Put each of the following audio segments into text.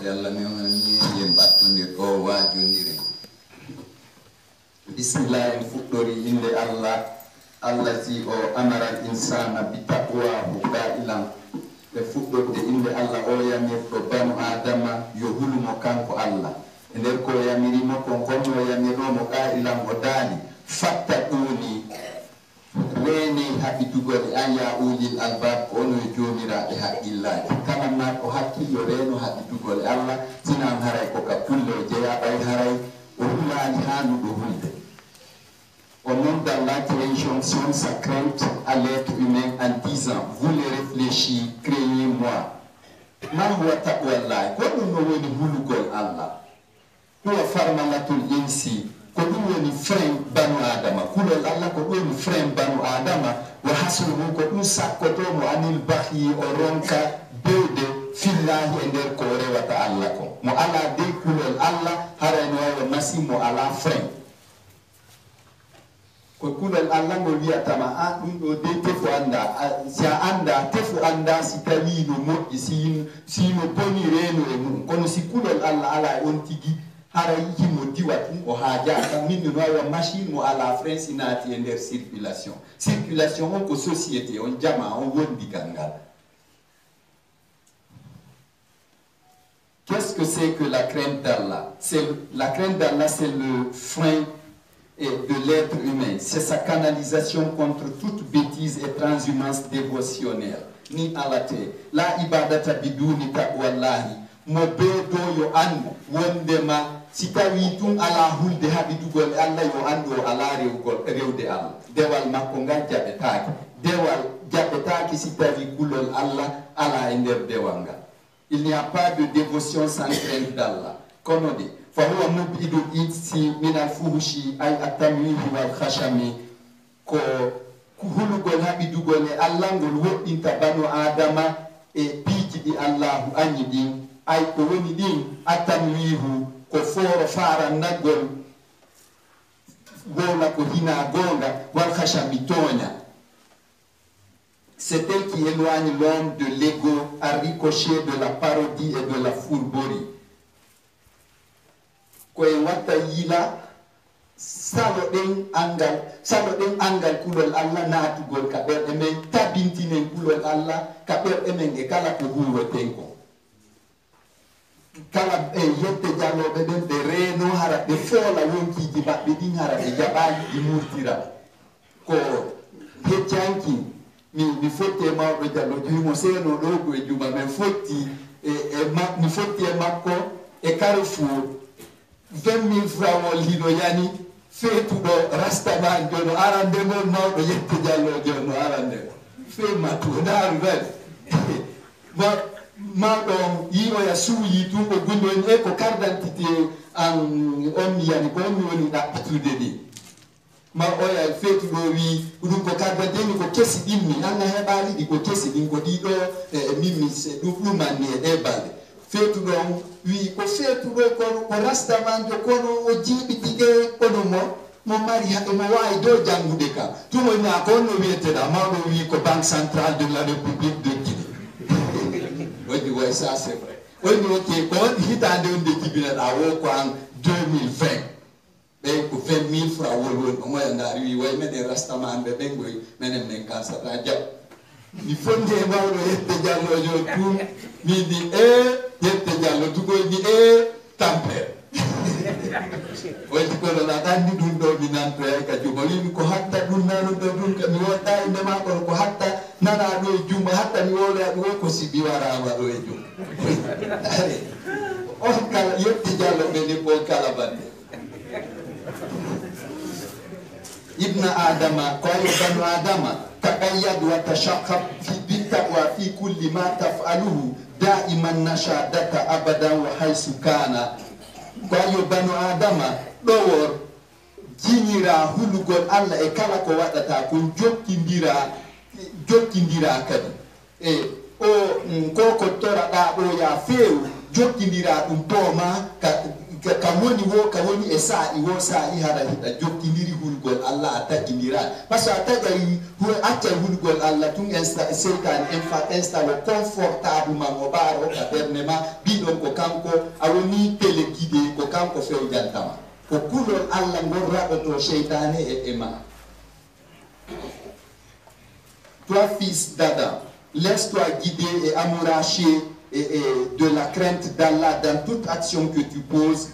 yalla mi ni yem battondir o wajondire bismillah en fuɗɗori inde allah allazi o amara al insana bi taqwahu qailan ɓe fuɗɗorde inde allah o yamirɗo banu adama yo hulumo kanko allah e nder ko yamirimo ko gonno yamirnomo qailan o daali fatta ɗuni reni haɓitugol an ya ulil albab ko ono e jomiraɓe haqqillaji kala ma ko hakkillo reno haɓitugol allah sinan haray ko ka pulle o jeeya ɓay haray o hulani hanuɗo hulde au nom d'Allah qui est une jonction sacrante à l'être humain en disant vous les réfléchis, craignez-moi. Ma huwa taqwallah ko ɗum no woni hulugol allah huwa farmalatul insi ko ɗum woni frein banu adama kulol allah ko ɗum woni frein banu adama wa hasruhu ko ɗum sakkotomo anil bahyi o ronka bewde fillahi e nder ko rewata allah ko mo ala dey kulol allah harayno wawa masi mo ala frein ko kulol allah ngol wiyatama a ɗum ɗo de tefu anda si a anda tefu anda si tawi no moƴƴi sino boni reno e mum kono si kulol allah ala e on tigi hara yimo diwa ɗum o haajata min no wawa machine mo ala frein si naati e nder circulation on ko société on jama on wondigal ngal. Qu'est-ce que c'est que la crainte d'Allah? La crainte d'Allah, c'est le frein de l'être humain. C'est sa canalisation contre toute bêtise et transhumance dévotionnelle. Ni alate. La ibadata biduni taqwallahi. Mo bedo yo an wondema si tawi tum ala hulde habidugol Allah yo ando ala rewde Allah. Dewal makko ngal jaɓetaaki. Dewal jaɓetaaki si tawi kulol Allah ala e nder dewal ngal. Il n'y a pas de dévotion sans crainte d'Allah. Comme on dit. فهو مبعد الإنس من الفحش أي التمويه والخشم ko hulugol haɓidugol e allah ngol woɗɗinta banu adama e piiji ɗi allahu añi ɗin ay ko woni ɗin atanwihu ko fooro farannagol wona ko hina gonga wal khashami toña. C'est elle qui éloigne l'homme de l'ego à ricochet de la parodie et de la fourberie. Koye watta yila saɗo ɗen angal kulol allah naatugol ka ɓerɗe men tabintinen kulol allah ka ɓerɗe men e kala ko huroten ko kala e yette jalloɓe ɓen ɓe reeno hara ɓe foola wonkiji maɓɓe ɗin hara ɓe jaɓali ɗi murtira ko heccanki mi fotti e mawɗo jallo joyimo seeno ɗo ko e juma men fotti mi fotti e makko e Carrefour 20 000 francs wol hino yani feetuɗo rastaman jono arande ngol mawɗo yette jallo jono arande fe matu ndaaru tan mawɗo yiyoya suuyi tum ko gundoni e ko carte d'identité an on yani ko on mi woni ɗaɓɓitude ni ma oya feetuɗo wi ɗum ko carte d'identité ni ko kesi ɗimmi anga heɓali ɗi ko kesi ɗin ko ɗiɗo mimmi ɗum ɗumanni e ɗe balɗe feetuɗo wi ko feetuɗo kono ko rastamanjo kono o jiiɓitige kono mo mari haɓe mo wawi dow janngude ka tumoni a ko onno wiyeteɗa mawɗo wi ko banque centrale de la république de Guinée woni way ça c'est vrai woni ok ko woni hitande wonde jibinaɗa wo ko en 2020 ɓen ko 20 000 francs woni omoya ngari wi way meɗen rastamanɓe ɓen goy menen min kansata jaɓ mi fonde e mawɗo yette jallojo tum min di yette jallo tugoy ni tampere woni kono na andi ɗum ɗo mi nanto e ka juma wimi ko hatta ɗum nano ɗo ɗum ka mi woɗɗa e ndema kono ko hatta nana ɗo e juma hatta mi woloya ɗum ko sibi warama ɗo e juma are on kala yette jallo ɓe ni ko kala bande ibna adama ko ayo banu adama taqayyad wa tashaqqaq fi bittaqwa fi kulli ma taf'aluhu da'iman nashadaka abadan wa haythu kana ko ayo banu adama ɗowor jiñira hulugol allah e kala ko waɗata ko jokkindira kadi e o ko toraɗa ɗo ya feew jokkindira ɗum pooma kawoni esa iwo sa i hara hita jokkindiri hulgol Allah attaquindira parce que attagari acca hulgol Allah tun seytan installe confortable ma mo baro kabernema bidon ko kanko awoni téléguidé ko kanko few jantama ko kulol Allah ngol rabato seytane et ema. Toi fils d'Adam, laisse-toi guider et amouracher de la crainte d'Allah dans toute action que tu poses.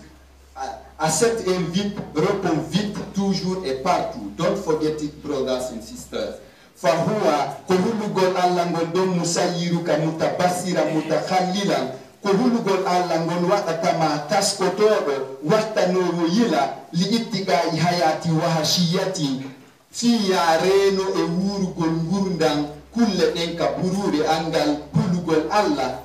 À cette invite, réponds vite, toujours et partout. Don't forget it, brothers and sisters. Fahuwa, kohulugol Allah ngondom musayiruka mutabasira mutakhallilan. Kohulugol Allah ngol wakatama taskotoro watanoro yila liitigai hayati wahashiyati. Fiya reno e wurugol ngurndang kulle den ka burure angal hulugol Allah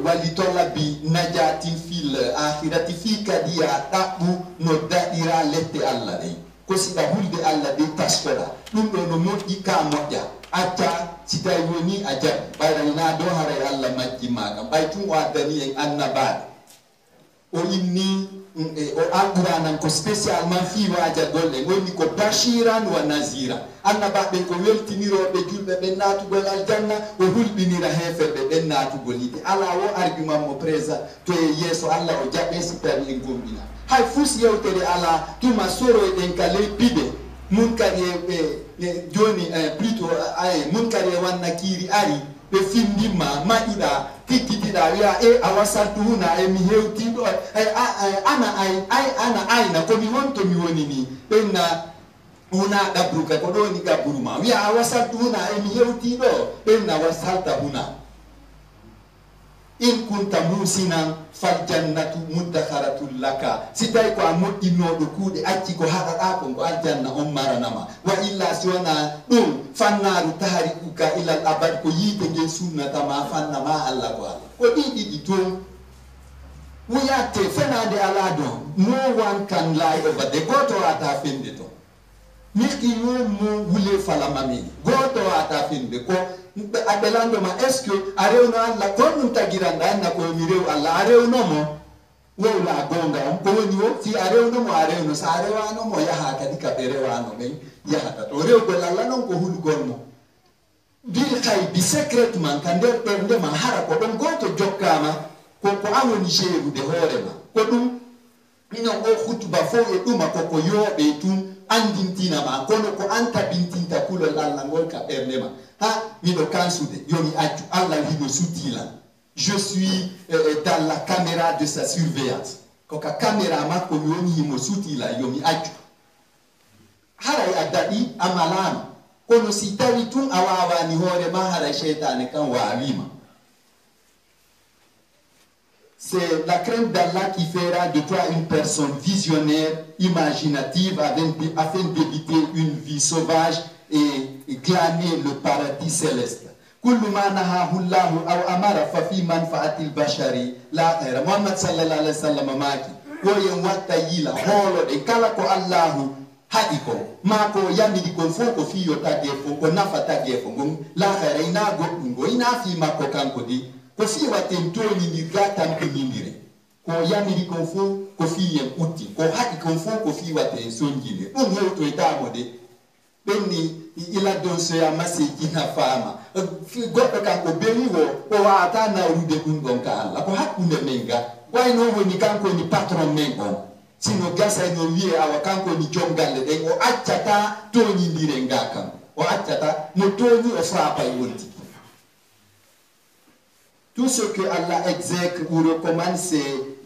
walitola bi najatin fil akhirati fi kadiya tabu no daira lette Allah dai ko sida hulde Allah de taskoda dum do no modi ka modja atta sida woni aja bayran na do hare Allah majji maga baytun wa dani en annaba o inni o alquran ko spécialement fi waja golle woni ko bashiran wa nazira annaba be ko weltiniro be julbe be natu gol aljanna o hulbinira hefebe be natu golide ala wo argument mo presa to yeso Allah o jabbe super lingombina hay fus yewtere ala tuma soro e den kale pide mun kare joni plutôt ay mun kare wanna kiri ari be findima maida tikitida ya awasatuhuna mi hewtido ana na ko mi wonto mi woni ni benna una dabruka ko do ni gaburuma wi awasatuhuna mi hewtido benna wasalta huna in kunta musinan fal jannatu mudakharatul laka sitai ko amodi no do kude acci ko hada ko aljanna on maranama wa illa siwana dum fannaru taharikuka ila al abad ko yite nge sunnata ma fanna ma Allah ko di to we are fenade alado no one can lie over the goto ata fende to miki yo mo wule falamami goto ata fende ko abelando ma est-ce que areuno Allah ko nun tagiranda na ko mirew Allah areuno mo wala gonga ko woni wo fi areuno mo areuno sa arewano mo yaha kadi kaberewano men yaha to rew ko Allah non ko hul gonmo bil khay bi secrètement kander perde ma hara ko don goto jokkama ko amoni sheru de horema ko dum ino o khutba fo e duma ko yobe tum andintina ma kono ko anta bintinta kulo Allah ngol ka perdema ha mi do kansude yomi aju Allah higo sutila je suis dans la caméra de sa surveillance ko ka caméra ma ko yomi himo sutila yomi aju haray adadi amalan kono si tawi tun awawa ni hore ma haray shaytan kan wawima. C'est la crainte d'Allah qui fera de toi une personne visionnaire, imaginative, afin d'éviter une vie sauvage et glaner le paradis céleste. كل ما نهاه الله أو أمر ففي منفعة البشر لا خير. محمد صلى الله عليه وسلم ماكي وين واتيلا هولو de kala ko Allah hadiko mako yamidi ko foko fi yota defo ko nafa tagefo ngum la khayra ina go ngo ina fi mako kanko di ko fi waten toni ni gatan ko nindire ko yamidi ko fo ko fi yen uti ko hadi ko fo ko fi waten sonjine dum hewto itamo de benni ila don so ya masiji na fama goddo kanko beni wo o wata na rude dum gonka Allah ko hakkunde menga way no woni kanko ni patron mengo sino gasa no wiye awa kanko ni jongalle de o accata toni ndire ngakam o accata no toni o frappa e wonti. Tout ce que Allah exècre ou recommande, c'est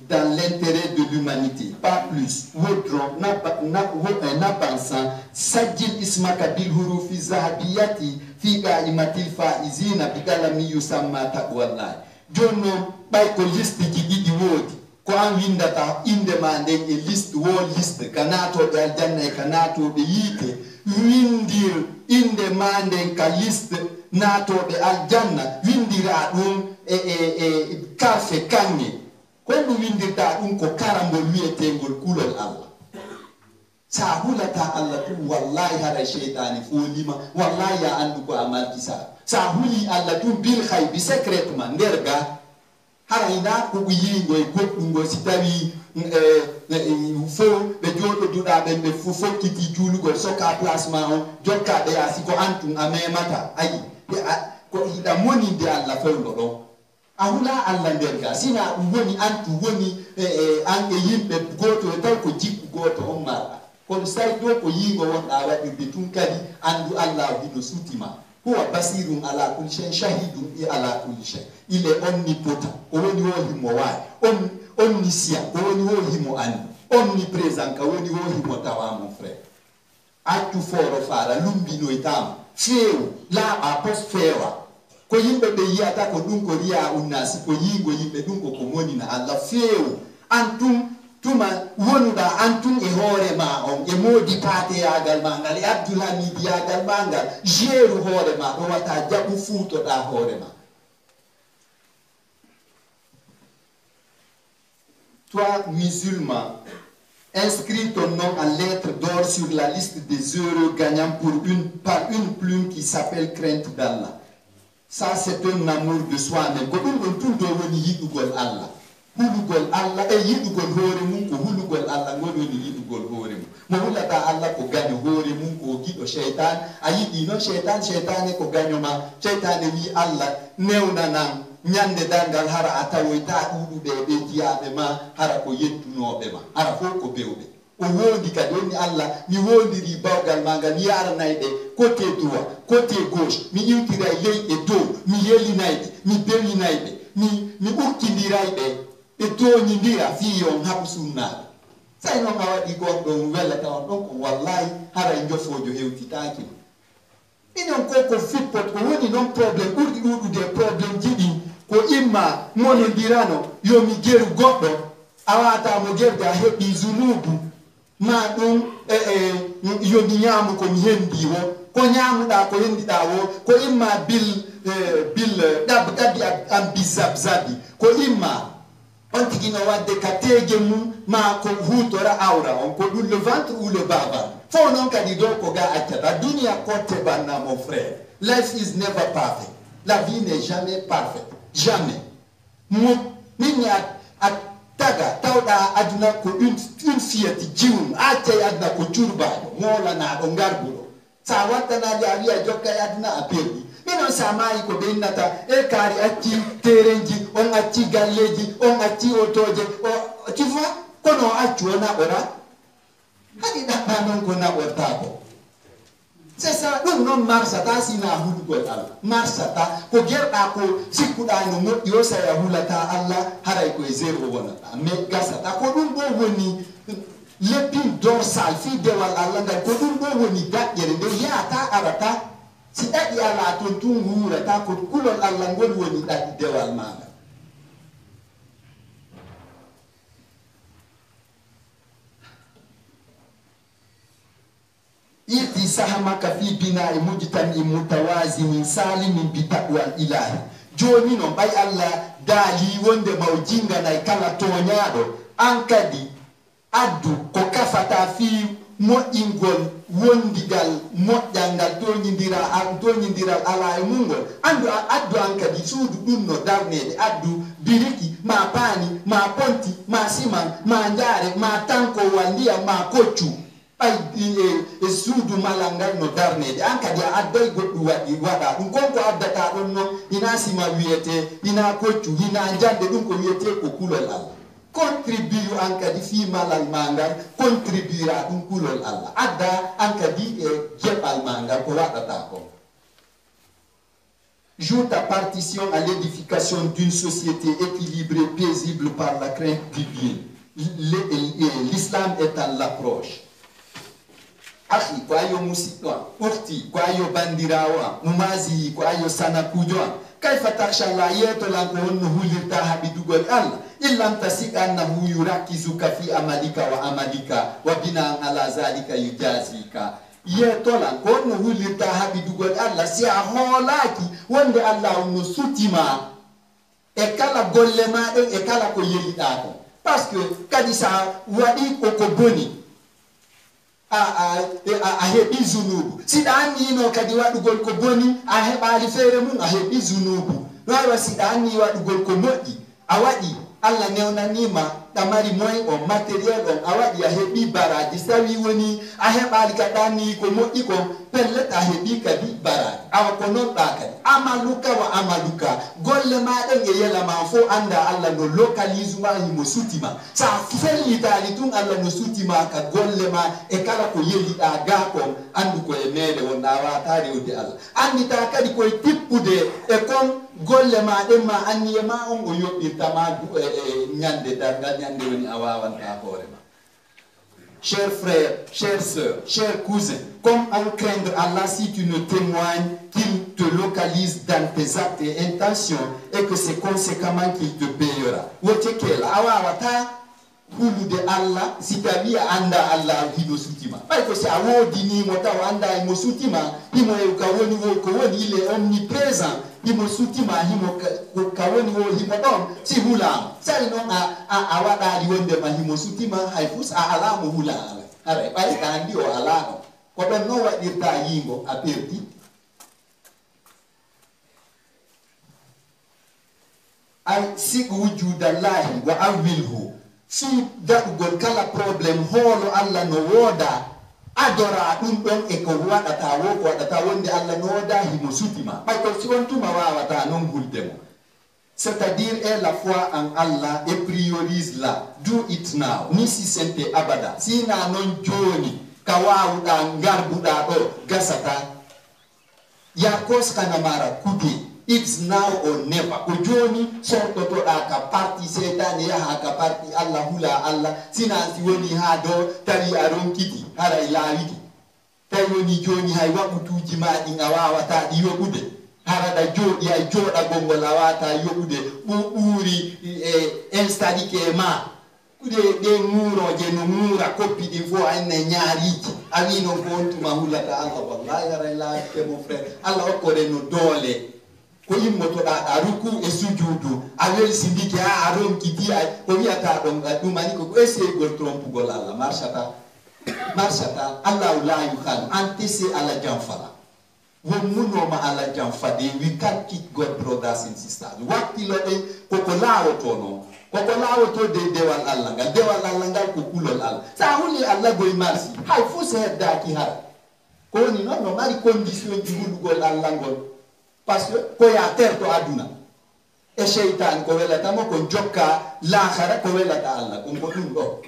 dans l'intérêt de l'humanité, pas plus. Wodron, n'abansan, sajil ismaka bil hurufi zahabiyati, figa imatil faizina, bigalami yusamma taqwallahi. Jono, bay ko liste jigidi wodi, ko an windata indemande e liste wo liste, kanato de aljanna e kanato de yite, windir indemande ka liste, nato de aljanna, windira dum kafe kange kono windirta dum ko karambo wietengol kulol Allah sa hulata Allah tu wallahi hada shaytani folima wallahi ya andu ko amal kisa sa huli Allah tu bil khaybi secrètement nderga hara ina ko yingo e goddungo si tawi fo be jodo duda be fo kiti julugo soka placement on jokka be asiko antum amemata ayi ko ida moni de alla fewdo do ahula alla nderga sina woni antu woni ange yimbe goto e taw ko jikku goto on mara ko sai do ko yingo won da wadi be tun kadi andu alla hino sutima huwa basirun ala kulli shay shahidun ala kulli shay il est omnipotent woni wo himo wa omniscient woni wo himo an omniprésent ka woni wo himo tawa mon frère atu foro fara lumbino itam feu la apos fewa ko yimbe be yata ko dum ko riya unnasi ko yingo yimbe dum ko moni na alla feu antum tuma wonuda antum e hore ma on e modi pate yagal mangal e abdulhamid yagal mangal jeru hore ma do wata jabu futo da hore ma. Toi musulman, inscris ton nom en lettres d'or sur la liste des heureux gagnants par une plume qui s'appelle crainte d'Allah. Ça c'est un amour de soi-même. Ko dum don tout do woni yidugol Allah. Hulugol Allah e yidugol hore mum ko hulugol Allah ngol woni yidugol hore mum. Mo hulata Allah ko ganyo hore mum ko gido shaytan ayidi no shaytan ko ganyo ma shaytan wi Allah newna nan nyande dangal hara atawoyta ɗuɗuɓe ɓe jiyaɓe ma hara ko yettunoɓe ma hara fof ko bewɓe o wondi kadi woni Allah mi wondiri bawgal ma ngal mi yaranayɓe côté droit côté gauche mi iwtira leyɗe dow mi yelinayɓe mi bewinayɓe mi ukkidirayɓe ɓe toñidira fi on haɓu sunnaɓe say noon a waɗi goɗɗo wellata on ɗon ko wallahi hara jofojo hewtitaki inen ko fippot ko woni noon probléme ɓurɗi ɗuɗude probléme jiɗi ko imma monondirano yomi geru goɗɗo a watamo gerde a heɓi zunubu ma ɗum yomi ñaamu komi hendi wo ko ñaamuɗa ko hendiɗa wo ko imma bil ɗaɓi an bizabzabi ko imma on tigino wadde ka tege mum ma ko hutora awra on ko ɗum le ventre ou le baba fo noon kadi do ko ga accata duniya kotte banna mon frère. Life is never perfect. La vie n'est jamais parfaite. Jamais. Mini a taga tawda aduna ko une fiyati jiwum a tay aduna ko turbaɗo molanaɗo ngarbuɗo sa wattanaji a wiya jokka aduna a perdi minon sa mayi ko ɓe innata e kaari acci terenji on acci galleji on acci otoje tu vois kono accu o naɓora haɗi ɗaɓɓa noon ko naɓortako c'est ça ɗum noon marsata sina hulugol Allah marsata ko gerɗa ko sikkuɗa no moƴƴi o sa a hulata Allah haray koye zéro wonata mais gasata ko ɗum ɗo woni l'épine dorsale fi dewal Allah ngal ko ɗum ɗo woni daƴƴere nde yahata arata si ɗaɗi ala toon tun wurata ko kulol Allah ngol woni ɗaɗi dewal maga. Iti sahamaka fi bina'i mujtami mutawazinin salimin bi taqwal ilahi joni no bay Allah dali wonde mawjinga nay kala toñaɗo an kadi addu ko kafata fi moƴƴingol wondigal moƴƴalngal toñidiral ala e mungol addu an kadi suudu ɗum no darnede addu biriki ma paani ma ponti ma siman ma jaare ma tankowal ndiyam ma koccu ay e suudu malangal no darnede an kadi a adday goɗɗu waɗa ɗum konko addata ɗon noon ina sima wiyete ina koccu ina jande ɗum ko wiyete ko kulol Allah contribue an kadi fi malal mangal contribuera ɗum kulol Allah adda an kadi e jeɓal mangal ko waɗata ko. Joue ta partition à l'édification d'une société équilibrée, paisible par la crainte divine. L'islam est à l'approche. Akhi kwa ayo musikwa, ukti kwa ayo bandirawa, mumazi kwa ayo sana kujwa. Kaifa taksha la yeto lanko honu hulirta habidugol Allah. Illam tasik annahu yurakizuka fi amalika wa amalika wa bina ala zalika yujazika. Yeto lanko honu hulirta habidugol Allah. Si a holaki wonde Allah honu sutima. E kala gollema e kala ko yelidako. Parce que kadisa wadi koko boni. A heɓi zunubu siɗa anni no kadi waɗugol ko boni a heɓali feere mum a heɓi zunubu no aywa siɗa anni waɗugol ko moƴƴi awadi Allah newnanima tamari moy on matériel on awadi a hebi baraji sawi woni a hebali kadani ko modi ko pelleta hebi kadi baraji awa ko non ba kadi amaluka wa amaluka golle ma den e yela ma fo anda Allah no localise ma ni mo sutima sa felli tali tun Allah no sutima ka golle ma e kala ko yeli da ga ko andu ko e mele wonda wa tari odi Allah andi ta kadi ko tippude e kon golle ma dem ma anniye ma on o yobbirta ma nyande darga nyande woni awawanta hoore ma. Chers frères, chères sœurs, chers cousins, comme en craindre Allah si tu ne témoignes qu'il te localise dans tes actes et intentions et que c'est conséquemment qu'il te payera. Wotekela awawata hulude Allah si tabia anda Allah hido sutima. Parce que c'est awodi ni mota anda imo sutima, imo ukawoni wo kawoni il est omniprésent. Imo sutima himo kawoni wo himo dom si hula. Sari non awada liwonde ma himo sutima haifus alamu hula ala. Are pai kandi o alamu. Ko don no wadirta yingo aperti. Ay sig wujudallahi wa awilhu. Si daɗugol kala problem holo Allah no woda adora ɗum ɗon e ko waɗata wo ko waɗata wonde Allah no woda himo sutima ɓay ko si on tuma wawata non huldemo. C'est-à-dire et la foi en Allah et priorise-la. Do it now. Ni si sente abada. Sina non joni ka wawuɗa garbuɗa ɗo gasata ya koskana mara kude. It's now or never. Ojoni sorto to ka parti setan ya ka parti Allah hula Allah sinansi woni ha do tari aron kiti hara ila wiki tayoni joni hay wabutuji madi ngawawata di yobude hara da jodi ay joda gongol awata yobude ɓuri installike ma kude de muro je no mura koppi di fo enne nyaariji awino ko ontuma hulata Allah wallahi hara ila ke mon frère Allah okore no dole ko yimmoto da ruku e sujudu awel sindiki a aron kiti ko wiata don dumani ko ese gol trompe gol Allah marshata Allah la yukhal antisi ala jamfala won muno ma ala jamfade we can't keep God brothers and sisters wakti lo de ko lawo to no ko lawo to de dewal Allah ngal ko kulol Allah sa huli Allah goy marsi hay fu se da ki har ko ni no mari condition di gol Allah ngol parce que ko ya terto aduna e shaytan ko welata mo ko jokka l'akhara ko welata Allah ko dum do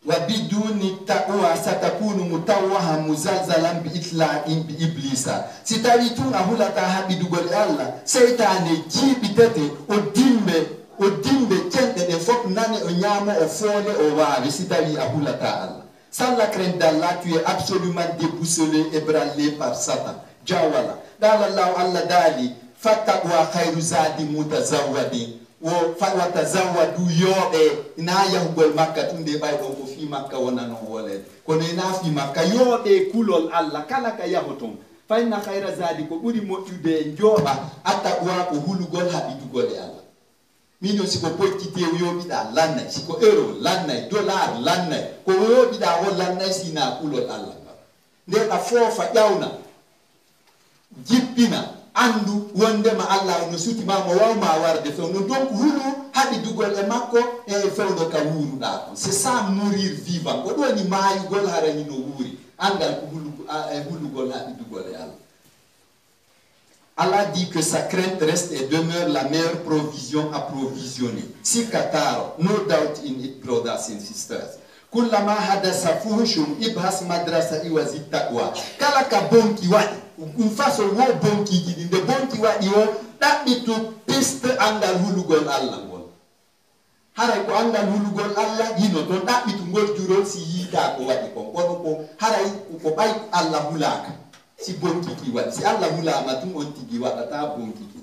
wa biduni taqwa satakunu mutawwaha muzalzalan bi itla'in bi iblisa sitawi tun ahulata habidu gol Allah shaytane jibitete o dimbe cende de fop nane o nyama o fole o waawi sitawi ahulata Allah. Sans la crainte d'Allah, tu es absolument déboussolé et branlé par Satan. Jawala. Dalallahu Allah dali. Fattaqwa khairu zadi mutazawwadi. Wa tazawwadu yobe. Ina yahugol makka tunde bay don ko fi makka wona non wolede. Kono ina fi makka yobe kulol Allah kala ka yahoton. Fa inna khaira zadi ko buri moƴƴude njoba attaqwa ko hulugol habidugol e Allah. Mino siko pokkite yoɓiɗa lannay siko euro lannay dollar lannay ko yoɓiɗa o lannay sina kulol Allah nde ɗa foofa ƴawna jippina andu wondema Allah no sutima mo wawma warde fewno donc hulu haɗi dugol e makko e fewdo ka wuruɗa kon c'est ça mourir vivant ko ɗoni mayugol harani no wuuri andal ko hulugol haɗi dugol e Allah. Allah dit que sa crainte reste et demeure la meilleure provision approvisionner. Si Qatar, no doubt in it, brothers and sisters. Kullama hadasa fuhushum ibhas madrasa iwazit taqwa. Kala ka bonki wadi, façon wo bonki gidi, de bonki wadi wo, that be to piste andal hulugol Allah ngol. Haray ko andal hulugol Allah hino ton that be to ngol jurol si yita ko wadi ko ko haray ko bay Allah hulaka. Si bonki ki wat si Allah hula matum on tigi wadata bonki ki.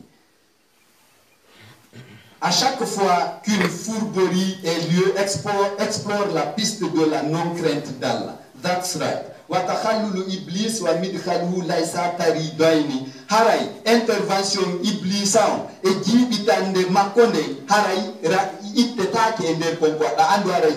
À chaque fois qu'une fourberie est lieu, explore la piste de la non-crainte d'Allah. That's right. Wa takhallulu iblis wa midkhaluhu laysa taridaini. Haray intervention iblisan e jibitande makonde haray itte take ender konko da andu haray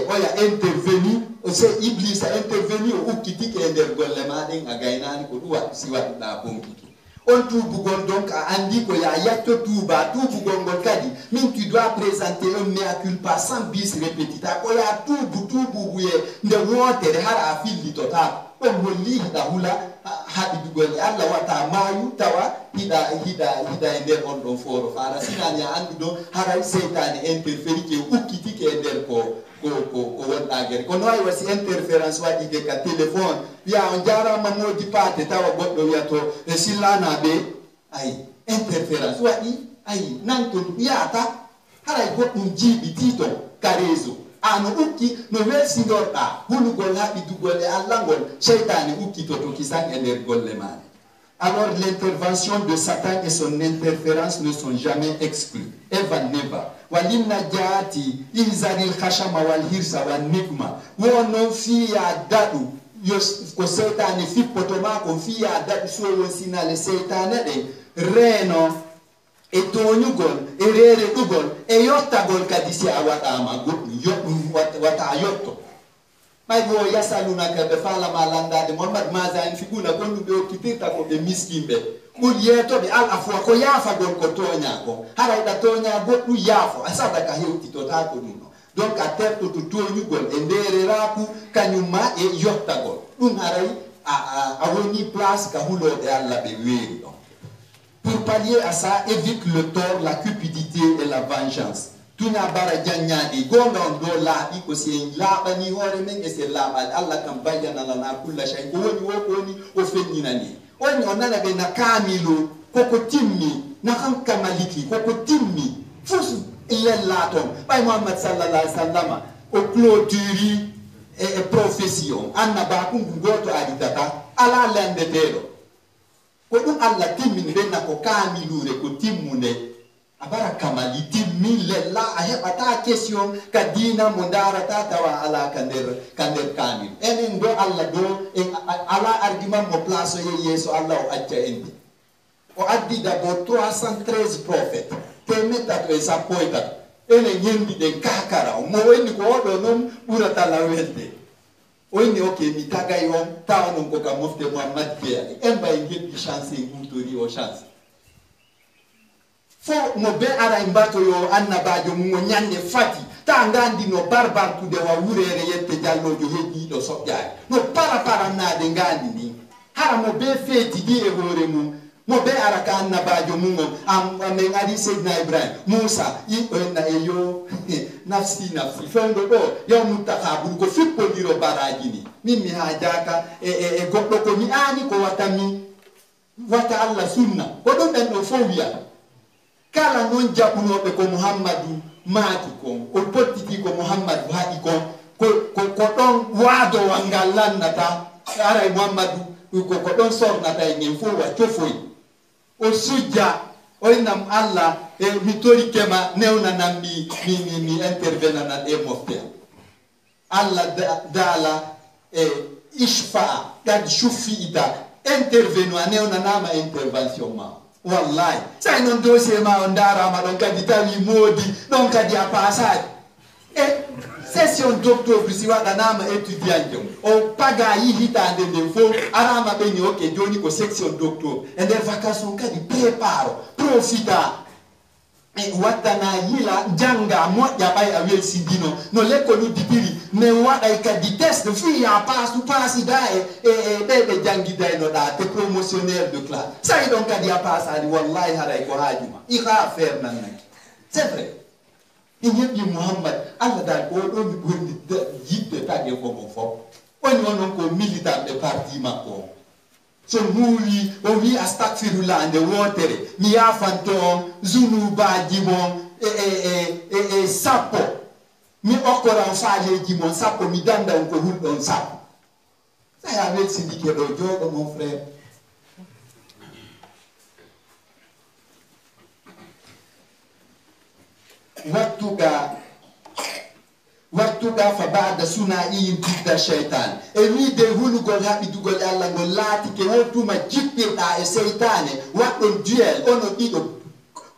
oya intervenu c'est iblis a intervenu o ukkiti ke nder golle maɗen a gaynani ko ɗum si waɗuɗa bonkiki on tuubugol donc a andi ko ya yatto tuubugol ngol kadi min tu dois présenter un mea culpa sans bis répétita ko ya tuubuye nde wotere hara a fillitota on holli hiɗa hula haɗidugol Allah wata mayu tawa hiɗa e nder on ɗon foro fara sinani a andi ɗon haray seytane interféri ke ukkitike e nder ko wonɗa gere kono wawi wasi interférence waɗi ke ka téléphone wiya on jarama modi paate tawa goɗɗo wiyato e sillanaɓe ayi interférence waɗi ayi nanton wiyata haray goɗɗum jiiɓiti ton ka réseau ano ukki no welsidorɗa hulugol haɓidugol e Allah ngol seytane ukkitoto kisan e nder golle maɗe. Alors l'intervention de Satan et son interférence ne sont jamais exclues. Eva never. Walimna jaati ihzaril khashama wal hirsa wal nikma. Wono fiya dadu ko seytane fippotoma ko fiya dadu so wonsinale seytane ɗe reno e toñugol e rere ɗugol e yottagol kadi si a waɗama goɗɗum wata yotto may bo yasalunaka ɓe falama landade Mohammad Maza en figuna gonɗum ɓe okkitirta ko ɓe miskimɓe ɓuri yeetoɓe al afwa ko yaafagol ko toña ko harayɗa toña goɗɗum yaafo a sadaka hewtitota ko ɗum ɗo donc a tertoto toñugol e ndereraku kañumma e yottagol ɗum haray a woni place ka huloɓe Allah ɓe weeri ɗon. Pour pallier à ça, évite le tort, la cupidité et la vengeance. Tuna bara janyadi gonga on do laabi ko se laabani hore men e se laabal Allah kam bayyana lana kulla shay ko woni wo ko ni o fenninani woni on nana be na kamilu koko timmi na kan kamaliki koko timmi fusu illa ton bay Muhammad sallallahu alaihi wasallam o clôture e profession anna ba kun goto aditata ala lende tero ko ɗum Allah timmini ɓenna ko kaamilure ko timmunde a bara kamali timmille la a heɓata question ka dina mo darata tawa ala ka nder kamil enen do Allah do ala argument mo place ye yeeso Allah o acca en o addi d'abord 313 prophètes temetato e sappo e tato enen yendi ɗen kakara mo woni ko oɗo noon ɓurata la welde oyni ok mi tagay on tawa non ko kam mofte Muhammad Beyali en bay ngeddi chance ngumtori o chance fo mo be ara imbato yo annabajo mo nyande fati ta ngandi no barbartude wa wurere yette jallojo heddi do sobjaari no para nade ngandi ni hara mo be feti di e hore mum mo be ara ka annabajo mum am men adi Seydina Ibrahim Musa na yo nafsi fendo do yo mutakabul ko fippodiro baraji ni min mi hajaka e goddo ko mi ani ko watami wata Allah sunna ko dum ben do fo wiya kala non jabunobe ko Muhammadu maati ko o pottiti ko Muhammadu haadi ko don wado wangallannata ara Muhammadu ko don sornata e ngel fo wa cofoy o sujja o nam Allah e mi tori kema newna nam mi intervena na e mofte Allah dala e ishfa kad shufida intervenu a newna nama intervention ma wallahi sai non dossier ma on darama don kadi tawi modi don kadi a passage e session d'octobre si waɗanama étudiant o paga yi hitande nden fof arama ɓeni ok joni ko section d'octobre e nder vacation kadi préparo profita e wattana yila janga moƴƴa ɓay a welsidino no lekkol udditiri mais waɗay kadi test fiya paasida e ɓeɓe jangidaynoɗa te promotionnaire de classe sayi ɗon kadi a pasadi wallahi haray ko haajuma iha affaire nannaki c'est vrai in heɓi Muhammad Allah dal ko ɗo mi ɓurni yidde tagge fofo fof woni onon ko militant ɓe parti makko so muuri o wi astagfirullah nde wotere mi yafanto on zunubaji mon e sappo mi okkoran faaleji mon sappo mi danda on ko hulɗon sappo sa ya welsindike ɗo jooɗo mon frère wattuga fa ba'da suna'iyin tidda shaytan e wiide hulugol haɓidugol Allah ngol laati ke wontuma jippirɗa e seytane waɗɗon duel ono ɗiɗo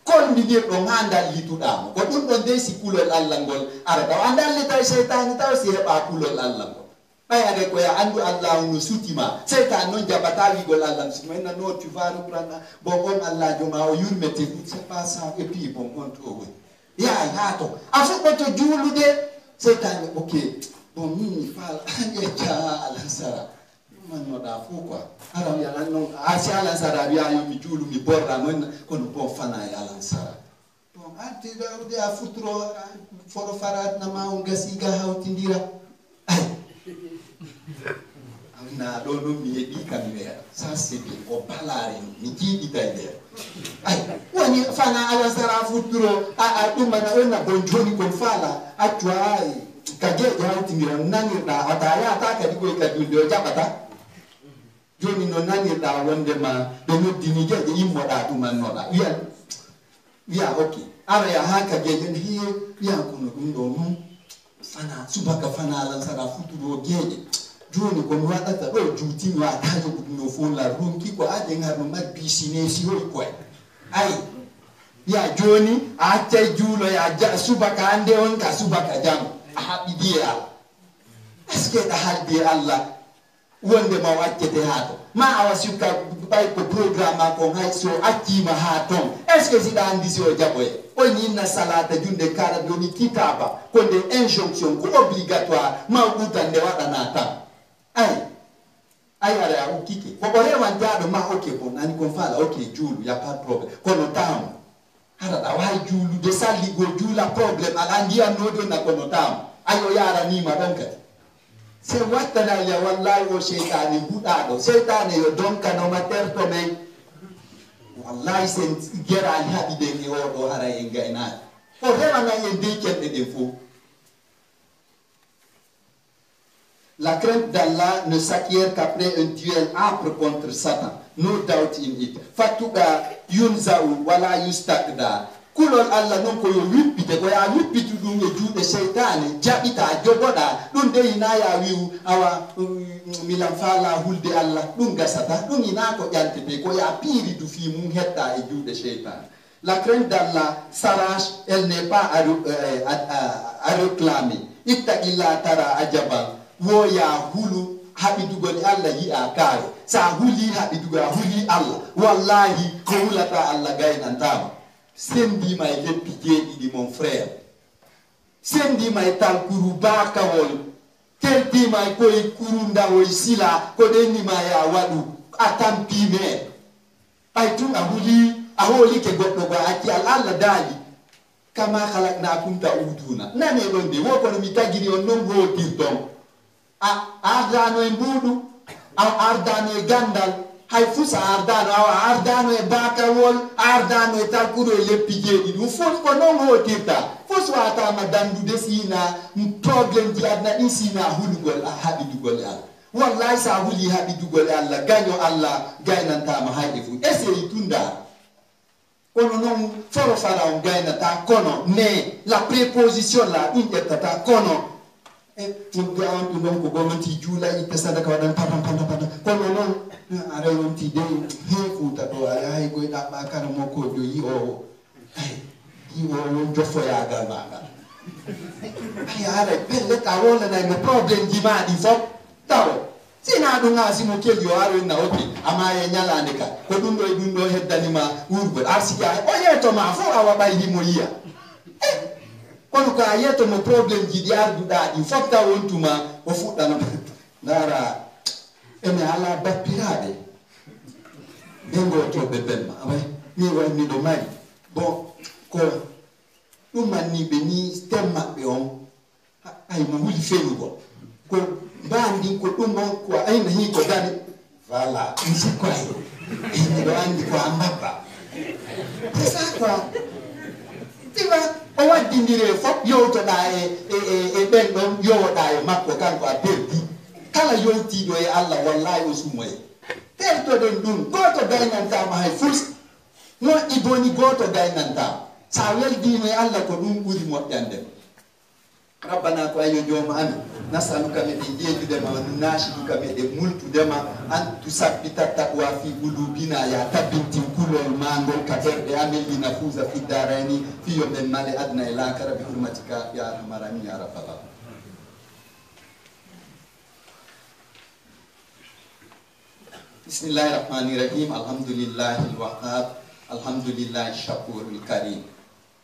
kol mbidir ɗon ha ndal lituɗamo ko ɗum ɗon de si kulol Allah ngol arata o andal litaw seytani taw si heɓa kulol Allah ngol ɓayade ko ya andu Allah no sutima seytan noon jaɓata wigol Allah sutima enna non tu vas reprendre bon on Allah joma o yurmete c'est pas ça et puis bon on to woni ya hato a fuɗɗoto juulude seytani ok bon min fal ƴecca alansara mannoɗa fo quoi ara wiyana noon si alansara wiya yo mi juulu mi borra noon kono bon fana e alansara bon artiɗode a futuro foɗo faratnama o gasiga hawtidira ay na ɗo noon mi heeɓi kam weera ça c'est bien o balare mi jiiɗita e nder ay woni fana alansara futuro a ɗumana onna bon joni kon faala accu ay ka geeƴe hawtidira nanirɗa ata yata kadi koye kadi julde o jaɓata joni no nanirɗa wondema ɓe noddini geeƴe immoɗa ɗumannoɗa wiya ok araya ha ka geeƴen he wiya kono ɗum ɗo mum fana subaka fana alansara futuro geeƴe joni komi waɗata ɗo juutimi wata yoɓuɗuno fo la ronki ko aƴen har no mat bisine sihoy koye ay ya joni a accay juuloya subaka hande on ka subaka jam a haɓɓidi e Allah est ce que ɗa haldi e Allah wonde ma waccete ha ton ma awa sukka ɓay ko programme ma kon hay so accima ha ton est ce que siɗa andi si o jaɓoye oni inna salata junde kala doni kitaba ko nde injonction ko obligatoire ma ɓutan nde waɗana tan ay ara a ukkike ko ɓo rewantaɗo ma ok bon nani kon faala ok juulu y a pas de problème kono tamo hara ɗa wawi juulude salligo juula probléme aɗa ndiyannoɗo na kono tamo ayo yaranima ɗon kadi se wattanaya wallahi o seytani huɗaɗo seytane yo donkanoma terto men wallahi sen gerani haɓiɗen e oɗo hara en gaynaki o rewana en dey kenɗe ɗen fof. La crainte d'Allah ne s'acquiert qu'après un duel âpre contre Satan. No doubt in it. Fatuga yunzau wala yustaqda. Kulol Allah non ko yo wippite ko ya wippitu ɗum e juuɗe seytane jaɓita jogoɗa ɗum de ina ya wiu awa milan faala hulde Allah ɗum gasata ɗum ina ko ƴantete ko ya piiri du fi mum hetta e juuɗe seytane. La crainte d'Allah s'arrache, elle n'est pas à réclamer. Ittaqillah tara ajaban. Woya hulu haɓidugol Allah yi'a kaare sa huli haɓidugol a huli Allah wallahi ko hulata Allah gaynantama sendima e leppi jeeɗiɗi mon frère sendima e tankuru bakawol teldima e koye kurundawoy sila ko ɗennima ya waɗu a tampime ɓay tun a huli a hoolike goɗɗo go acci Allah daali kama halaknakum ta uduna nane ɗon de wo kono mi tagiri on non hootirton a ardano e mbuɗu a ardano e gandal hay fusa ardano awa ardano e bakawol ardano e tankuru e leppi jeeɗi ɗum fof ko non hotirta fof watama dandude sina probléme ji adna ɗin sina hulugol haɓidugol e Allah wallahi sa huli haɓidugol e Allah gaño Allah gaynantama hayɗe fo essaye tunda kono noon foro fara on gaynata kono mais la préposition la ɗum ƴettata kono tunde on ɗum ɗon ko gomnati juula itta sadaka waɗan patam kono noon a rewonti de he fuuta ɗo a yahay koye ɗaɓɓa kara mokkojo yi'owo yi'owo joffoyagal magal ay ara pelle ta wollanayno probléme ji maɗi fof taw sina ɗum ha simo kelli o aroyna oke ama e ñalande ka ko ɗum ɗo e ɗum ɗo heddanima wurgol arsiga o yeetoma fof a waɓay himo yiya kono ko a yettomo probléme ji ɗi arduɗa ɗi fofta wontuma o fuɗɗano dara ene ala bappiraɓe ɓe gotoɓe benma away ni way miɗo mari bon ko ɗum manniɓe ni tem maɓɓe on ay mo wuli feñugol ko mbandi ko ɗum on ko ayna hi ko dani voilà mi sikko ay miɗo andi ko a mbabba c'est ça quoi tima o waddidire fof yowtoɗa e ɓen ɗon yowoɗa e makko kanko a perdi kala yowtiɗo e Allah wallahi o sumoye tertoɗen ɗum goto gaynantama hay furs moƴƴi boni goto gaynantama sa weldino e Allah ko ɗum ɓuuri moƴƴandema rabbana ko ayo joom ami nasaluka min jeejudema wa nunashiduka min multudema an tusabbita taqwa fi qulubina ya tabbintin kulol mangol ka ɓerɗe amen lina fuusa fi darani fi yomɓen male adna e lakara bi hurmatika ya arhamar rahimin ya rabbal alamin. Bismillahirrahmanirrahim. Alhamdulillahil wahhab, alhamdulillahi shakurul karim.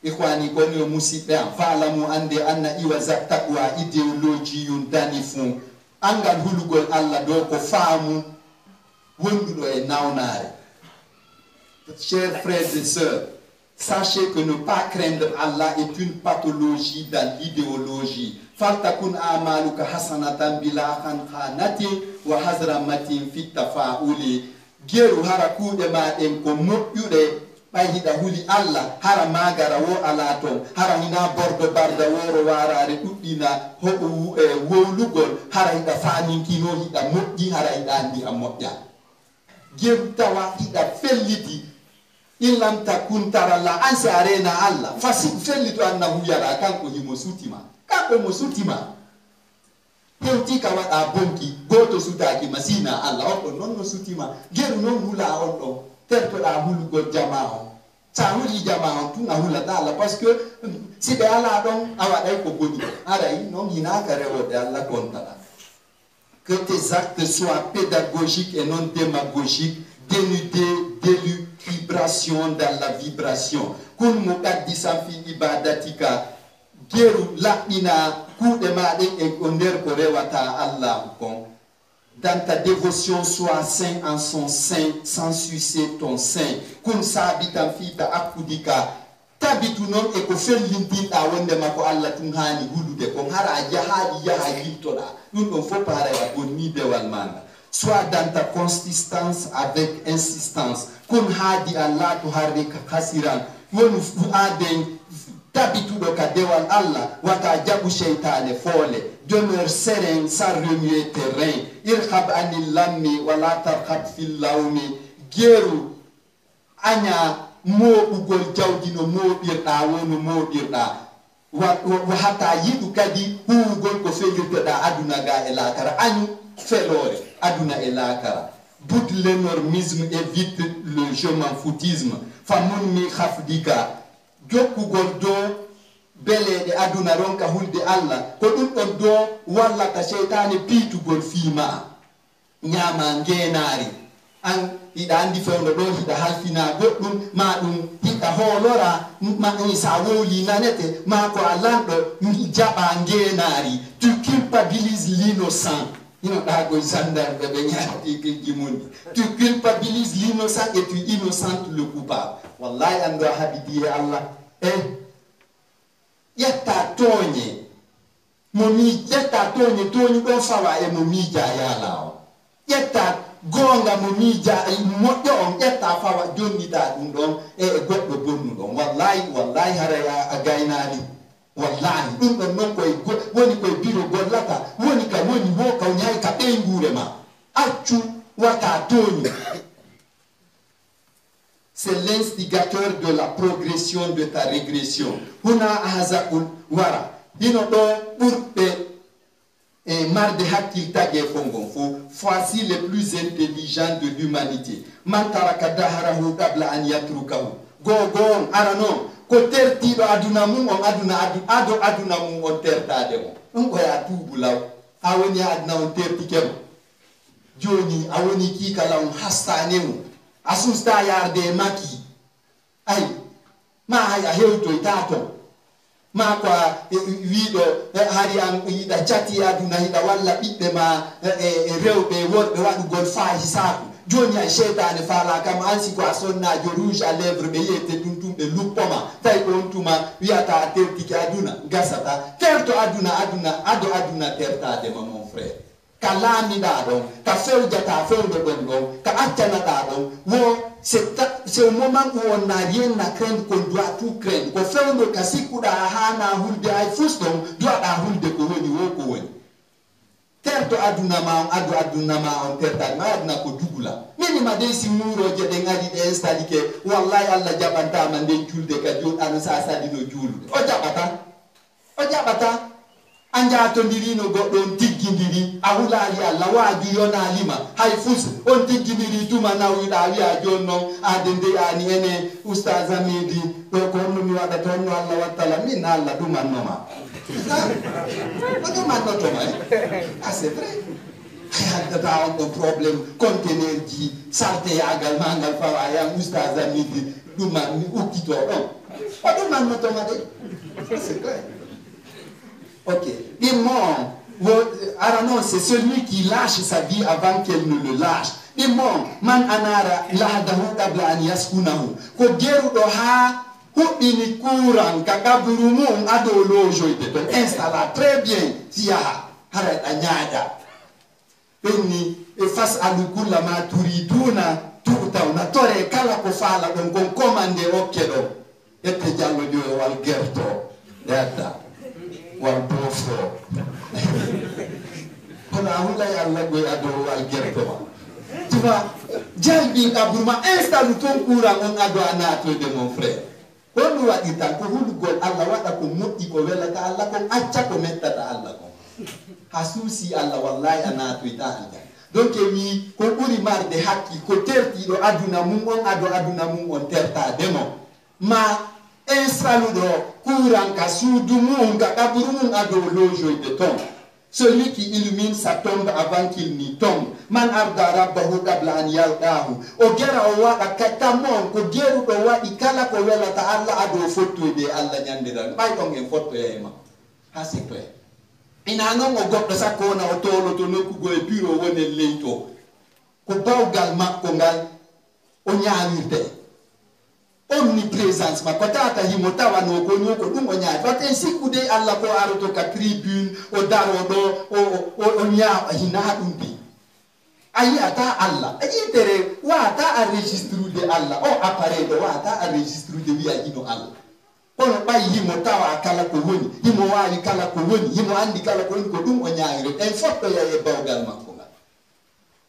Ikhwani koni yo musibe am fa'lamu ande anna iwaza taqwa ideology yun danifun angal hulugol Allah do ko faamu wondudo e nawnare. Chers frères et sœurs, sachez que ne pas craindre Allah est une pathologie dans l'idéologie. Faltakun amaluka hasanatan bila khanqanatin wa hazramatin fit tafa'uli. Geru harakude ma en ko moƴƴude ɓay hiɗa huli Allah hara magara wo alaton hara hina bordo barda woro warare ɗuɗɗina hoɓo wowlugol hara hiɗa faninkino hiɗa moƴƴi hara hiɗa andi a moƴƴa. Geru tawa hiɗa felliti in lam takun taralla an se arena Allah fasi fellito annahu yara kanko himo sutima kanko mo sutima hewti ka waɗa bonki goto sutaki masina Allah on ɗon non no sutima geru non hula on ɗon tertoɗa hulugol jama on sa huli jama on tun a hulata Allah parce que si ɓe ala ɗon a waɗay ko boni arayi noon hinaka rewode Allah kontaɗa. Que tes actes soient pédagogiques et non démagogiques, dénudés d'élucubration dans la vibration. Kun muqaddisan fi ibadatika geru laɓɓina kuuɗe maɗen e ko nder ko rewata Allah kon. Dans ta dévotion, sois saint en son sein, sans sucer ton sein. Kun sabitan fi ta'akkudika. Tabitu non e ko fellintinɗa wondema ko Allah tun hani hulude kon hara jahaɗi yaha yiltoɗa ɗum ɗon fof paara a bonni dewal maga. Sois dans ta consistance avec insistance. Kun haadi Allah to harde ka kasiran wonu aden tabituɗo ka dewal Allah wata jaɓu cheytane foole. Demeure serein sans remuer terrain. Irhab anil lammi wala tarhab fil lawmi. Geru anya moɓugol jawdi no moɓirɗa wono moɓirɗa wa hata yiɗu kadi huwugol ko fellirteɗa aduna ga e lakara añu felore aduna e lakara. Boude l'énormisme et vite le je m'en foutisme. Famun mi khafdika jokkugol do beleɗe aduna ronka hulde Allah ko ɗum ɗon do wallata cheytane piitugol fiima ñama ngenari an hiɗa andi fewno ɗo hiɗa halfina goɗɗum ma ɗum hiɗa hoolora ma sa wowli nanete ma ko a lanɗo jaɓa ngenari. Tu culpabilises l'innocent. inoɗago gendarme ɓe ñaati mundi. Tu culpabilises l'innocent et tu innocentes le coupable. Wallahi ando a haɓidi e Allah yetta toñe momi yetta toñe toñi ɗon fawa e mo miija yala o yetta gonga mo miija moƴƴo on ƴetta fawa jonnita ɗum ɗon e goɗɗo bonnuɗon. Wallahi hara a gaynani wallahi ɗum ɗon noon koye woni koye biro gollata woni ka woni wo kaw ñayi ka ɓeygure ma accu wata toñi. C'est l'instigateur de la progression de ta régression. Huna ahazakul wara. Dino do ɓurɓe et marde hakkil tagé fongon fo. Voici les plus intelligents de l'humanité. Man taraka daharahu qabla an yatrukahu. Gogon arano ko tertiɗo aduna mum on aduna mum on tertade mo. Ɗum koya tuubu law. A woni aduna on tertikemo. Joni a woni kikala on hastane mo. Asusta yarde maki ay ma hay a hewtoyta ton ma ko wiɗo hari an yiɗa cati aduna hiɗa walla ɓiɓɓe ma rewɓe worɓe waɗugol fa hisabu. Joni ay cheytane fala kam ansi ko a sonnajo rouge à lèvre ɓe yiyete ɗum tum ɓe luppoma tawi on tuma wiyata a tertiki aduna gasata terto aduna tertadema mon frère. Ka laamiɗa ɗon ka fewjata fewde ɗon ɗon ka accanaɗa ɗon wo c'est au moment où on n'a rien à craindre qu'on doit tout craindre ko fewdo ka sikkuɗa hana hulde hay fus ɗon duwaɗa hulde ko woni wo ko woni. Terto aduna ma on aduna ma on tertade ma aduna ko dugula minima dey si muuroje ɗen ari ɗe instali ke wallahi Allah jaɓantama nden julde ka joɗano sa salino juulude o jaɓata anjato ndirino goɗɗo tiggindiri a hulali Allah waaju yonalima hay fus on tiggindiri tuma nawiɗa wiya joni noon ade nde ani ene oustaz Amidi ɗo ko honno mi waɗa toon no Allah wattala min Allah ɗumannoma o ɗumannotoma c'est vrai hay haddata on ɗo probléme conteneur ji salte yagal ma ngal fawa yan oustaz Amidi ɗuman mi ukkito ɗon o ɗumannotoma de c'est vrai. Ok. Et mon, non, c'est celui qui lâche sa vie avant qu'elle ne le lâche. Et mon, man anara lahadahu qabla an yaskunahu. Ko geru do ha huɓini courant ka kaburu mum ado lojoyde ton installa très bien tiya haray a ñaaƴa ɓenni e fas alu kulla ma turiduna tu'tawna tore kala ko faala ɗon gon commande okke ɗo ette jallo jo wal gerto yadda wal bofo kono a hulay Allah goy ado wal gerto ma tu vois jalbi kaburma installe ton courant on ado a natode mon frère on waɗirta ko hulugol Allah waɗa ko moƴƴi ko welata Allah ko acca ko mettata Allah ko ha suusi Allah wallahi a natoyta Allah donc wi ko ɓuri marde hakki ko tertiɗo aduna mum on ado aduna mum on tertademo ma installe ɗo courant ka suudu mum ka kaburu mum ado lojoyde ton celui qui illumine sa tombe avant qu'il n'y tombe man arda rabbahu qabla an yalqahu o gera o waɗa kattamon ko geruɗo waɗi kala ko welata Allah ado fottoyde Allah ñandiran ɓay ɗon en fottoya e ma ha sikto e ina noon o goɗɗo sakko wona o toloto nokkugo e bureau woni leyto ko bawgal makko ngal o ñaawirte omniprésence ma ko tata himo tawano ko ni ko ɗum o ñaawi wat en sikkude Allah ko aroto ka tribune o daro ɗo o ñaawa hina ɗum bi a yiyata Allah a yitere wata a registrude Allah o appareil ɗo wata a registrude wiya hino Allah kono ɓayi himo tawa kala ko woni himo wawi kala ko woni himo andi kala ko woni ko ɗum o ñaawire en fottoya e bawgal makko ngal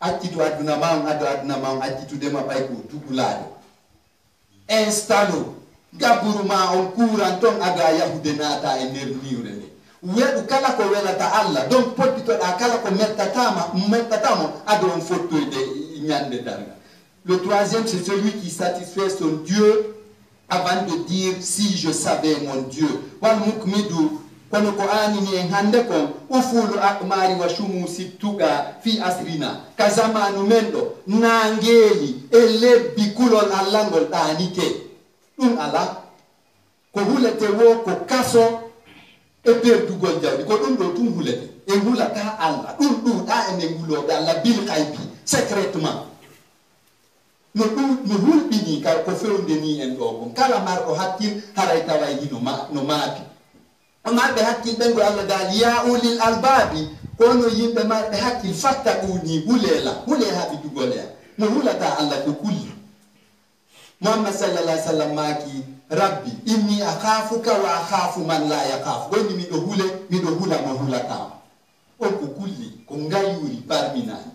accitu aduna ma on ado aduna ma on accitudema ɓay ko tugulaɗo installe gaburu ma on courant ton aga yahude nata e nder niwre nde weɗu kala ko welata Allah donc podditoɗa kala ko mettatamo ado on fottoyde ñande darga. Le troisième, c'est celui qui satisfait son Dieu avant de dire si je savais mon Dieu. Wal mukmidu kono ko anini en hande kon ufulu akmari wa shumusi tuga fi asrina ka zamanu men ɗo nangeeli e lebbi kulol Allah ngol ɗanike ɗum ala ko hulete wo ko kaso e perdugol jawdi ko ɗum ɗo tum hulete e hulata Allah ɗum ɗuɗa enen huloɓe Allah bil kaybi secrètement no hulɓini ka ko fewde ni en ɗo kon kala marɗo hakkil haray taway hino no maapi marɓe hakkil ɓen go Allah dal ya ulil albabi kono yimɓe marɓe hakkil fattaquni hulela hule haɓi dugolea no hulata Allah ko kulli Muhammad sallallahu alaihi wasallam maki rabbi inni akhafuka wa akhafu man la yakhafu woni miɗo hula mo hulata on ko kulli ko ngayuri parminani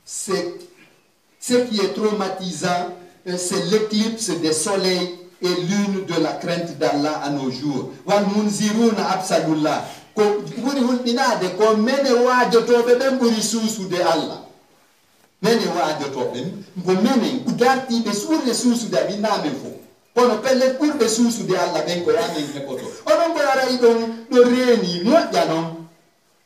ce qui est traumatisant c'est l'éclipse des soleils et lune de la crainte d'Allah à nos jours. Wal munziruna absalullah. Ko woni hulɓinade ko mene waajotoɓe ɓen ɓuri suusude Allah. Mene waajotoɓe ko menen dartiɓe suurde suusude aminamen fof. Kono pelle ɓurɓe suusude Allah ɓen ko yamen heɓoto. Onon ko arayi ɗon ɗo reeni moƴƴa noon.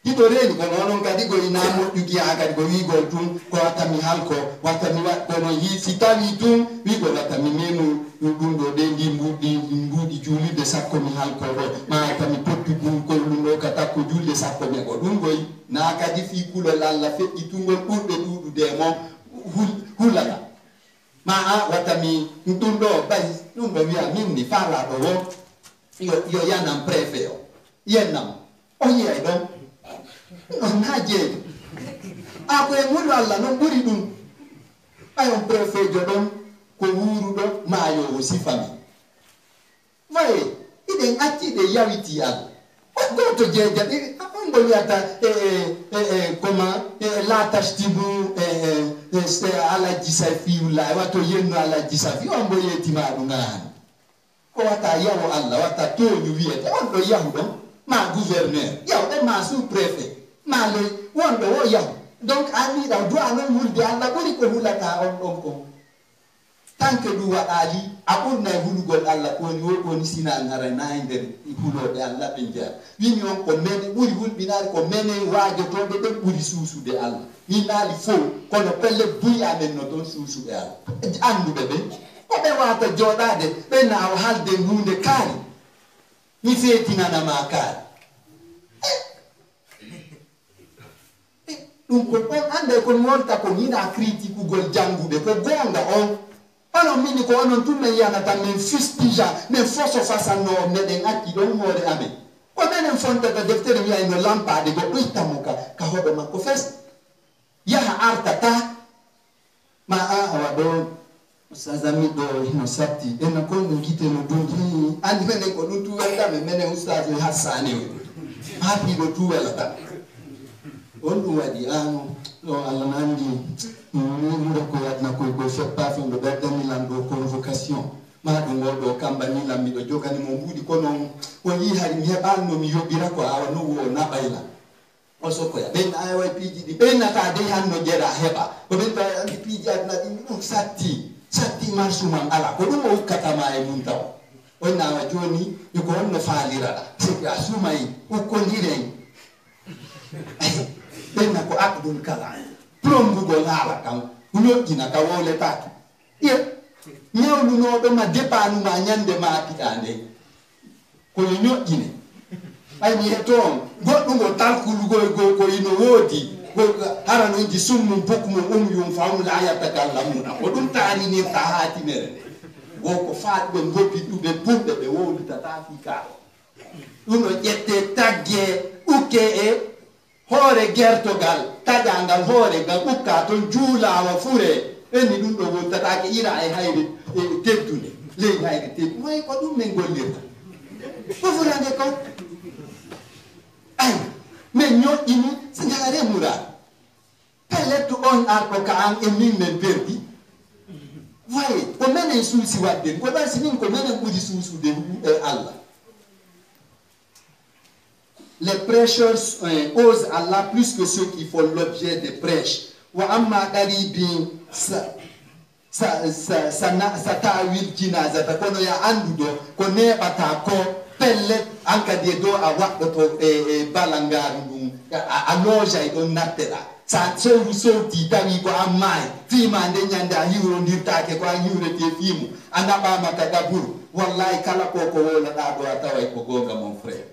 Hiɗo reeni kono onon kadi ko ina moƴƴuki ha kadi ko wigol tun ko wattami halko wattami wat kono yi si tawi tun wigol wattami memu ɗum ɗo ɗe ndi mbuuɗi juulirde sakko mi halko ɗo ma tami pottugum koye ɗum ɗo ka takko julde sakko ɓe ko ɗum koy na kadi fi kulol Allah feƴƴi tungol ɓurɓe ɗuɗude e moom hulata ma a wattami ɗum ɗo ɓay ɗum ɗo wiya min ni faalaɗo wo yo yanam préfet o yennam o yiyay ɗon on ha jeeɗi a koye ngulu Allah noon ɓuri ɗum ɓay on préfet jo ɗon ko wuruɗo maayowo sifami waye iɗen acciɗe yawiti Allah goto jeeja ɗi on ngo wiyata comment la tachtimu alaji safiullahi wato yenno alaji safi on mbo yetima ɗum an ko wata yawo Allah wata toñu wiyete on ɗo yahu ɗon ma gouverneur yawɗe ma sous-préfet ma le wonɗo wo yahu donc anniɗa du'a noon hulde Allah ɓuri ko hulata on ɗon kon tant que ɗum waɗali a ɓurna e hulugol Allah koni wo koni sina ngara na e nder huloɓe Allah ɓe jeeya wimi on ko mene ɓuri hulɓinade ko mene waajotoɓe ɓen ɓuri suusude Allah min naali fof kono pelle buy amen no toon suusuɓe Allah anduɓe ɓen ko ɓe wata joɗade ɓe nawa halde hunde kaari mi feetinanama kaari ɗum ko on ande kon wonta ko yiɗa critique ugol jannguɓe ko gonga on onon mini ko onon tun men yanata min fustija min foso fasanno meɗen acci ɗon hoore amen ko menen fontata deftere wiya no lampade goɗɗo ittamo ka hoɗo makko fes yaha artata ma awa ɗo usazami ɗo hino satti ena kon no guiteno ɗum andi menen ko ɗum tuweldame menen ustade hassane haatiɗo tuwelata on ɗum waɗi an ɗo Allah nandi mura ko waɗna koye feppa fen ɗo ɓerdanilan ɗo convocation ma ɗum oɗo kambanilan miɗo jogani mo mbuɗi kono o yi hari mi heɓanno mi yoɓira ko awa no wo naɓayla o sokoya ɓen awa piiji ɗi ɓennata de hanno jeeɗa heɓa ko ɓen tawa andi piiji aduna ɗi ɗum satti marsumam ala ko ɗum o hukkatama e mum taw on nawa joni iko honno faaliraɗa siki a sumayi ukkodiren ɓenna ko akdul kala plombugol haala kam ñoƴƴina ka woletake ye ñawlunoɗoma dépanuma ñande ma piɗa nde koye ñoƴƴine ɓaymi hetto on goɗɗugo talkulugoy ko ino woodi hara noji summum bokmum yum fam la yatakallamuna ko ɗum tarinirta haatimere nde wo ko faatɓe goppi ɗuɓe ɓurɓe ɓe wowlitataki kaaro ɗum ɗo ƴette tagge ukke e hoore gertogal taƴangal hoore gal ɓukka toon juulawa fure enni ɗum ɗo wontatake ira e hayre teddude leydi hayre teddu way ko ɗum min gollirta fofurande kon ay min ñoƴƴini so jaare murade pelletto on arɗo ka an e min men perdi waye ko menen suusi wadden ko ɗon sinin ko menen ɓuri suusude Allah. Les prêcheurs osent Allah plus que ceux qui font l'objet des prêches. Wa amma qaribin sa tawil jinazata kono ya andudo ko neɓata ko pellet an kadi do a waɗɗoto e balangaru ɗum a loja e ɗon nattera sa sowru sowti tawi ko an maayi fima nde ñande a hiwrodirtake ko an hiwrete fimu a naɓama ka ɗaburu wallahi kala ko wolaɗa ɗo a taway ko gonga mon frère.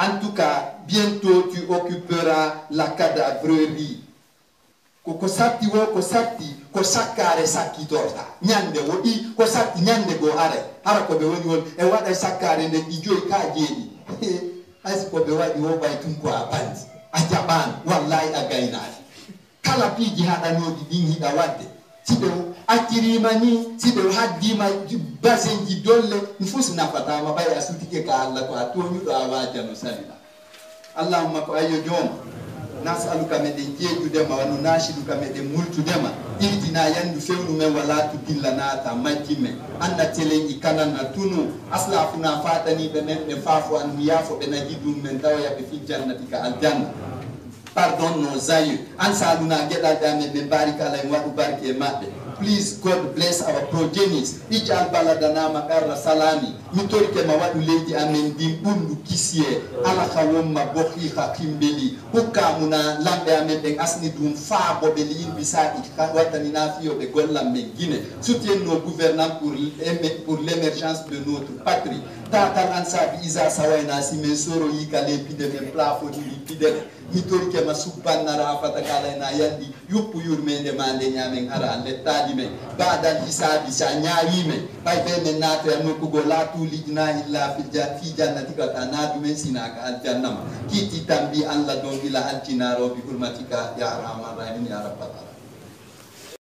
En tout cas, bientôt tu occuperas la cadavrerie. Ko satti wo ko satti ko sakkare sakkitorta ñande woɗi ko satti ñande go hara ko ɓe woni won e waɗa sakkare nde ɗi joyi ka jeeɗi haysi ko ɓe waɗi wo ɓay tun ko a bandi a jaɓani wallahi a gaynani kala piiji haɗanoɗi ɗin hiɗa wadde siɓe accirima ni siɓe haddima basenji dolle mi fus nafatama ɓay a sutike ka Allah ko a toñuɗo a wajano salina allahumma ko ayo jooma nasaluka meɗen jeejudema wano nasiduka meɗen multudema irtina yandu fewnu men wala to dilla naata majji men anda telen i kanana tunu aslafuna fataniɓe men ɓe faafo an mi yaafo ɓe naji ɗum men tawayaɓe fi jannati ka aljanna. Pardonne nos aïeux. Ansaluna gedal dame be barikala en wadu barke e mabbe. Please God bless our progenies. Ijal baladana makarra salami. Mitorike ma wadu leydi amen dim bundu kisie ala khawomma bokhi kimbeli. Hukamuna lambe amen ben asni dum fa bobeli yimbi saaki watani nafiyo be gollam men Guinée. Soutiennent nos gouvernants pour l'émergence de notre patrie. Tatal ansabi isa sawaina simen soro yikale pideme plafo di pideme. Mitorike ma subbanara fatakala na yandi yuppu yurmende mande nyamen ara lettadi men badal hisabi sa nyaawi men bay be men nato no ko la tu lijna illa fi jannati ka tanadu men sinaka al jannam kiti tambi Allah don ila altinaro bi hurmatika ya arhamar rahimin ya rabbal alamin.